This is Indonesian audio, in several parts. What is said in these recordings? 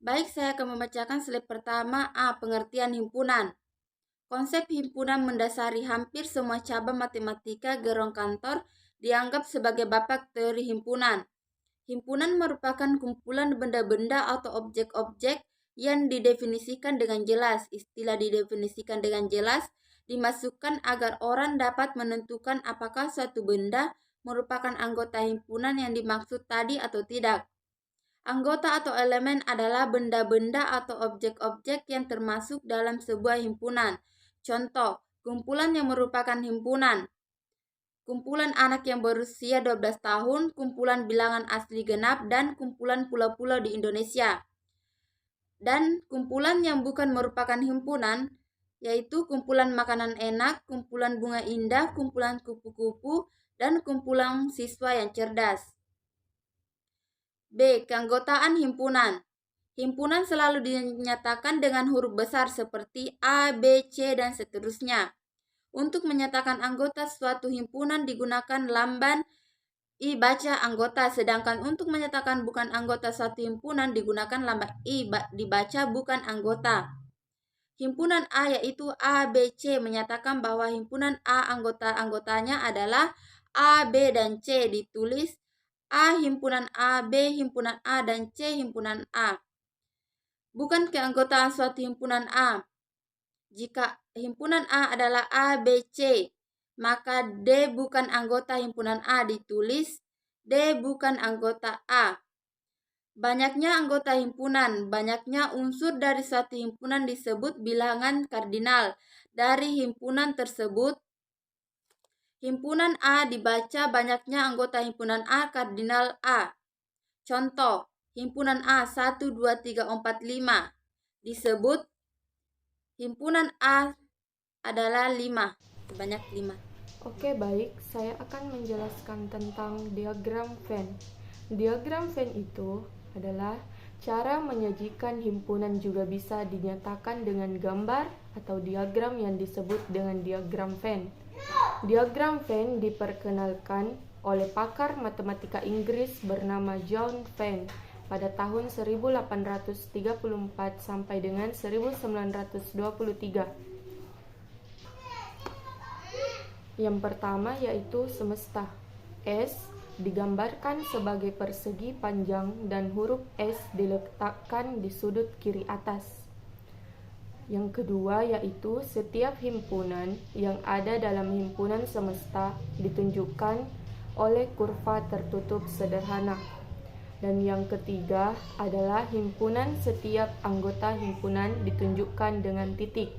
Baik, saya akan membacakan slide pertama A. Pengertian himpunan. Konsep himpunan mendasari hampir semua cabang matematika gerong kantor dianggap sebagai bapak teori himpunan. Himpunan merupakan kumpulan benda-benda atau objek-objek yang didefinisikan dengan jelas. Istilah didefinisikan dengan jelas dimasukkan agar orang dapat menentukan apakah suatu benda merupakan anggota himpunan yang dimaksud tadi atau tidak. Anggota atau elemen adalah benda-benda atau objek-objek yang termasuk dalam sebuah himpunan. Contoh, kumpulan yang merupakan himpunan: kumpulan anak yang berusia 12 tahun, kumpulan bilangan asli genap, dan kumpulan pulau-pulau di Indonesia. Dan kumpulan yang bukan merupakan himpunan, yaitu kumpulan makanan enak, kumpulan bunga indah, kumpulan kupu-kupu, dan kumpulan siswa yang cerdas. B. Keanggotaan himpunan. Himpunan selalu dinyatakan dengan huruf besar seperti A, B, C, dan seterusnya. Untuk menyatakan anggota suatu himpunan digunakan lamban I baca anggota, sedangkan untuk menyatakan bukan anggota suatu himpunan digunakan lamban I dibaca bukan anggota. Himpunan A yaitu A, B, C menyatakan bahwa himpunan A anggota-anggotanya adalah A, B, dan C. Ditulis A himpunan A, B himpunan A, dan C himpunan A. Bukan keanggotaan suatu himpunan A. Jika himpunan A adalah A, B, C, maka D bukan anggota himpunan A. Ditulis D bukan anggota A. Banyaknya anggota himpunan, banyaknya unsur dari suatu himpunan disebut bilangan kardinal. Dari himpunan tersebut, himpunan A dibaca banyaknya anggota himpunan A kardinal A. Contoh, himpunan A 1, 2, 3, 4, 5 disebut himpunan A adalah 5, sebanyak 5. Oke, baik. Saya akan menjelaskan tentang diagram Venn. Diagram Venn itu adalah cara menyajikan himpunan, juga bisa dinyatakan dengan gambar atau diagram yang disebut dengan diagram Venn. Diagram Venn diperkenalkan oleh pakar matematika Inggris bernama John Venn pada tahun 1834 sampai dengan 1923. Yang pertama yaitu semesta. S digambarkan sebagai persegi panjang dan huruf S diletakkan di sudut kiri atas. Yang kedua yaitu setiap himpunan yang ada dalam himpunan semesta ditunjukkan oleh kurva tertutup sederhana. Dan yang ketiga adalah himpunan setiap anggota himpunan ditunjukkan dengan titik.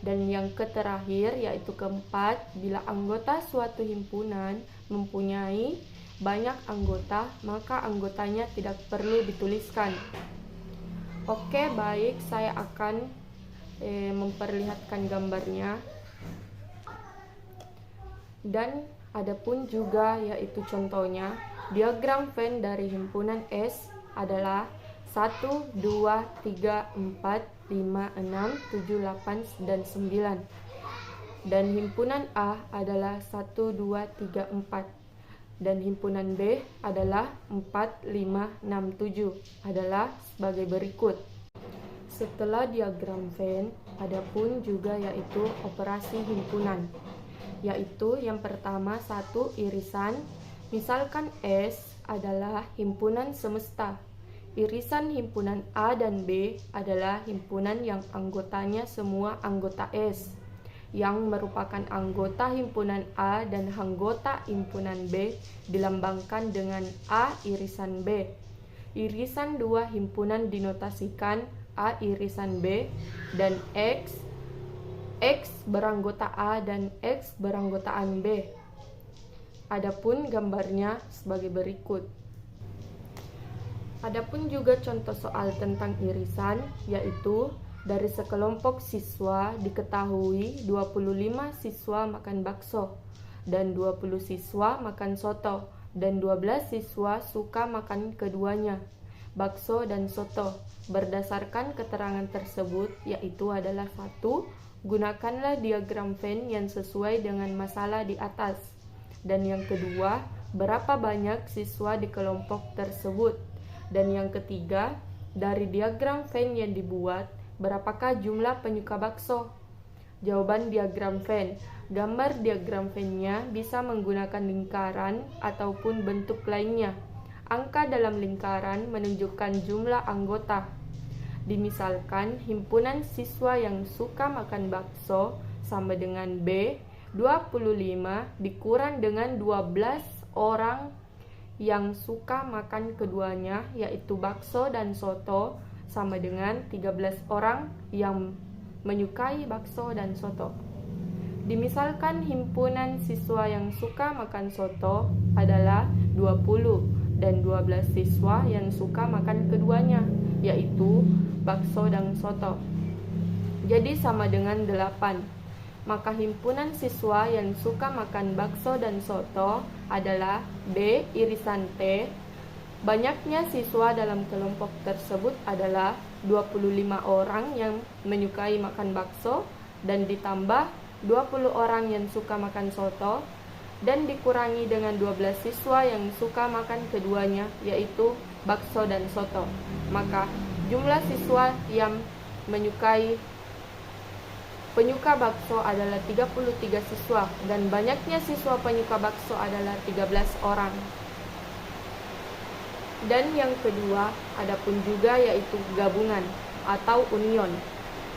Dan yang terakhir yaitu keempat, bila anggota suatu himpunan mempunyai banyak anggota, maka anggotanya tidak perlu dituliskan. Oke, baik, saya akan memperlihatkan gambarnya. Dan adapun juga yaitu contohnya, diagram Venn dari himpunan S adalah 1, 2, 3, 4, 5, 6, 7, 8, dan 9. Dan himpunan A adalah 1, 2, 3, 4. Dan himpunan B adalah 4, 5, 6, 7. Adalah sebagai berikut. Setelah diagram Venn, adapun juga yaitu operasi himpunan. Yaitu yang pertama, satu, irisan. Misalkan S adalah himpunan semesta. Irisan himpunan A dan B adalah himpunan yang anggotanya semua anggota S, yang merupakan anggota himpunan A dan anggota himpunan B dilambangkan dengan A irisan B. Irisan dua himpunan dinotasikan A irisan B dan X beranggota A dan X beranggotaan B. Adapun gambarnya sebagai berikut. Adapun juga contoh soal tentang irisan, yaitu dari sekelompok siswa diketahui 25 siswa makan bakso, dan 20 siswa makan soto, dan 12 siswa suka makan keduanya, bakso dan soto. Berdasarkan keterangan tersebut, yaitu adalah 1. Gunakanlah diagram Venn yang sesuai dengan masalah di atas. Dan yang kedua, berapa banyak siswa di kelompok tersebut. Dan yang ketiga, dari diagram Venn yang dibuat, berapakah jumlah penyuka bakso? Jawaban diagram Venn. Gambar diagram Venn-nya bisa menggunakan lingkaran ataupun bentuk lainnya. Angka dalam lingkaran menunjukkan jumlah anggota. Dimisalkan himpunan siswa yang suka makan bakso sama dengan B, 25 dikurang dengan 12 orang yang suka makan keduanya, yaitu bakso dan soto, sama dengan 13 orang yang menyukai bakso dan soto. Dimisalkan himpunan siswa yang suka makan soto adalah 20 dan 12 siswa yang suka makan keduanya, yaitu bakso dan soto. Jadi sama dengan 8. Maka himpunan siswa yang suka makan bakso dan soto adalah B irisan T. Banyaknya siswa dalam kelompok tersebut adalah 25 orang yang menyukai makan bakso dan ditambah 20 orang yang suka makan soto dan dikurangi dengan 12 siswa yang suka makan keduanya, yaitu bakso dan soto. Maka jumlah siswa yang penyuka bakso adalah 33 siswa dan banyaknya siswa penyuka bakso adalah 13 orang. Dan yang kedua, adapun juga yaitu gabungan atau union.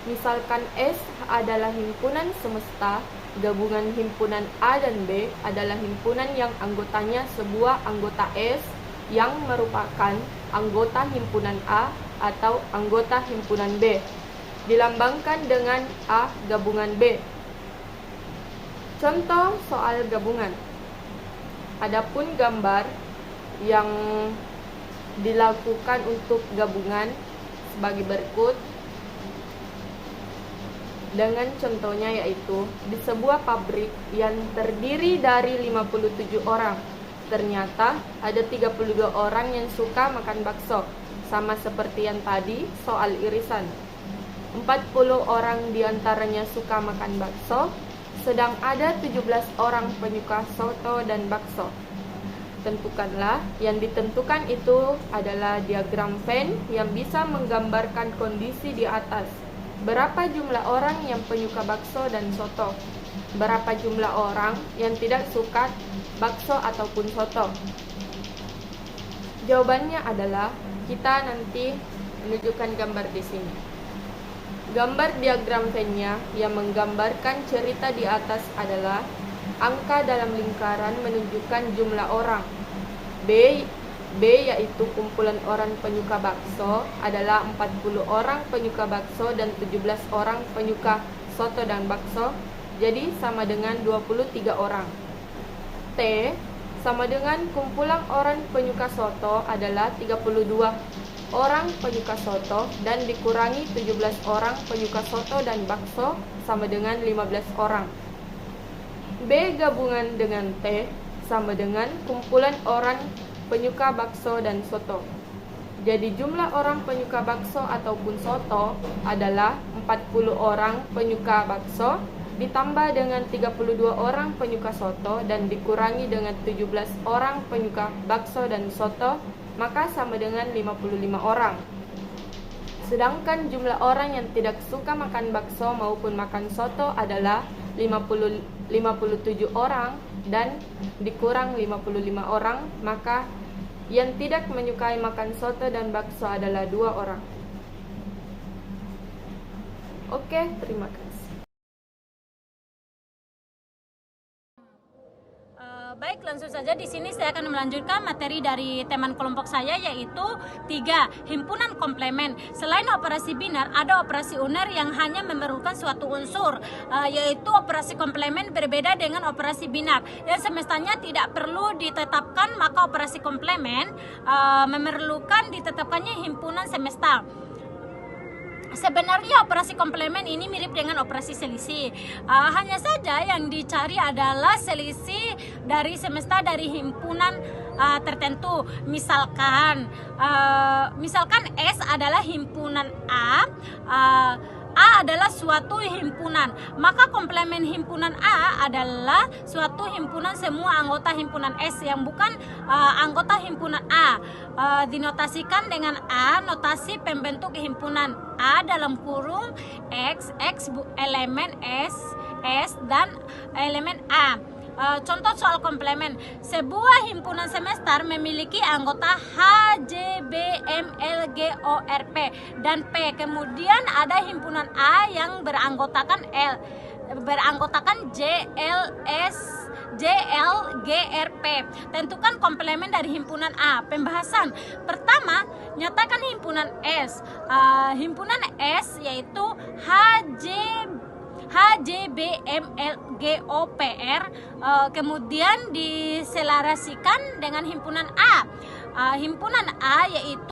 Misalkan S adalah himpunan semesta, gabungan himpunan A dan B adalah himpunan yang anggotanya sebuah anggota S yang merupakan anggota himpunan A atau anggota himpunan B. Dilambangkan dengan A gabungan B. Contoh soal gabungan. Adapun gambar yang dilakukan untuk gabungan sebagai berikut. Dengan contohnya yaitu di sebuah pabrik yang terdiri dari 57 orang. Ternyata ada 32 orang yang suka makan bakso. Sama seperti yang tadi soal irisan. 40 orang diantaranya suka makan bakso, sedang ada 17 orang penyuka soto dan bakso. Tentukanlah, yang ditentukan itu adalah diagram Venn yang bisa menggambarkan kondisi di atas. Berapa jumlah orang yang penyuka bakso dan soto? Berapa jumlah orang yang tidak suka bakso ataupun soto? Jawabannya adalah kita nanti menunjukkan gambar di sini. Gambar diagram Venn-nya yang menggambarkan cerita di atas adalah angka dalam lingkaran menunjukkan jumlah orang. B yaitu kumpulan orang penyuka bakso adalah 40 orang penyuka bakso dan 17 orang penyuka soto dan bakso. Jadi sama dengan 23 orang. T sama dengan kumpulan orang penyuka soto adalah 32 orang penyuka soto dan dikurangi 17 orang penyuka soto dan bakso sama dengan 15 orang. B gabungan dengan T sama dengan kumpulan orang penyuka bakso dan soto. Jadi jumlah orang penyuka bakso ataupun soto adalah 40 orang penyuka bakso ditambah dengan 32 orang penyuka soto dan dikurangi dengan 17 orang penyuka bakso dan soto, maka sama dengan 55 orang. Sedangkan jumlah orang yang tidak suka makan bakso maupun makan soto adalah 57 orang dan dikurang 55 orang, maka yang tidak menyukai makan soto dan bakso adalah 2 orang. Oke, terima kasih. Baik, langsung saja di sini saya akan melanjutkan materi dari teman kelompok saya, yaitu 3. Himpunan komplemen. Selain operasi binar, ada operasi uner yang hanya memerlukan suatu unsur, yaitu operasi komplemen berbeda dengan operasi binar. Yang semestanya tidak perlu ditetapkan, maka operasi komplemen memerlukan ditetapkannya himpunan semesta. Sebenarnya operasi komplemen ini mirip dengan operasi selisih. Hanya saja yang dicari adalah selisih dari semesta dari himpunan tertentu. Misalkan S adalah himpunan A adalah suatu himpunan, maka komplemen himpunan A adalah suatu himpunan semua anggota himpunan S yang bukan anggota himpunan A. dinotasikan dengan A, notasi pembentuk himpunan. A dalam kurung X elemen S dan elemen A. Contoh soal komplemen. Sebuah himpunan semester memiliki anggota H, J, B, M, L, G, O, R, P, dan P. Kemudian ada himpunan A yang beranggotakan J, L, G, R, P. Tentukan komplemen dari himpunan A. Pembahasan. Pertama, nyatakan himpunan S. Himpunan S yaitu H, J, B, M, L, G, O, P, R. Kemudian diselarasikan dengan himpunan A. Himpunan A yaitu